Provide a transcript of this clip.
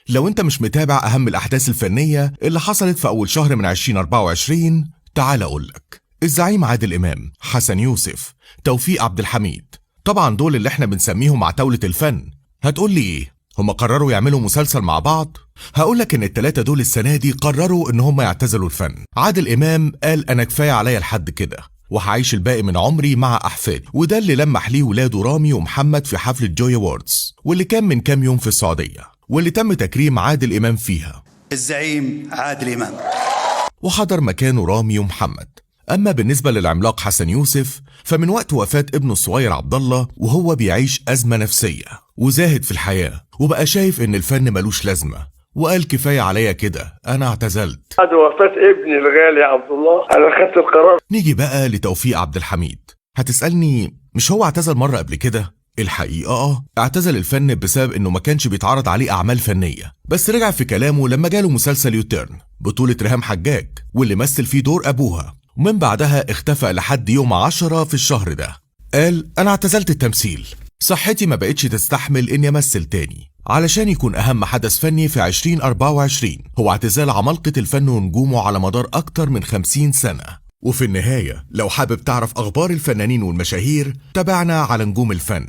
لو انت مش متابع اهم الاحداث الفنية اللي حصلت في اول شهر من 2024، تعال اقولك. الزعيم عادل امام، حسن يوسف، توفيق عبد الحميد، طبعا دول اللي احنا بنسميهم عتاولة الفن. هتقول لي ايه؟ هم قرروا يعملوا مسلسل مع بعض؟ هقولك ان التلاتة دول السنة دي قرروا ان هم يعتزلوا الفن. عادل امام قال انا كفاية عليا لحد كده، وهعيش الباقي من عمري مع احفادي، وده اللي لمح ليه ولاده رامي ومحمد في حفلة جوي ووردز، واللي كان من كام يوم في السعودية، واللي تم تكريم عادل امام فيها. الزعيم عادل امام وحضر مكانه رامي ومحمد. اما بالنسبة للعملاق حسن يوسف، فمن وقت وفاة ابنه الصغير عبد الله وهو بيعيش ازمة نفسية وزاهد في الحياة، وبقى شايف ان الفن ملوش لازمة، وقال كفاية عليا كده، انا اعتزلت. بعد وفاة ابني الغالي عبد الله انا خدت القرار. نيجي بقى لتوفيق عبد الحميد. هتسألني مش هو اعتزل مرة قبل كده؟ الحقيقة اعتزل الفن بسبب انه ما كانش بيتعرض عليه اعمال فنية، بس رجع في كلامه لما جاله مسلسل يوتيرن بطولة ريهام حجاج، واللي مثل فيه دور ابوها، ومن بعدها اختفى لحد يوم 10 في الشهر ده. قال انا اعتزلت التمثيل، صحتي ما بقتش تستحمل اني امثل تاني، علشان يكون اهم حدث فني في 2024 هو اعتزال عمالقة الفن ونجومه على مدار اكتر من 50 سنة. وفي النهاية لو حابب تعرف اخبار الفنانين والمشاهير، تابعنا على نجوم الفن.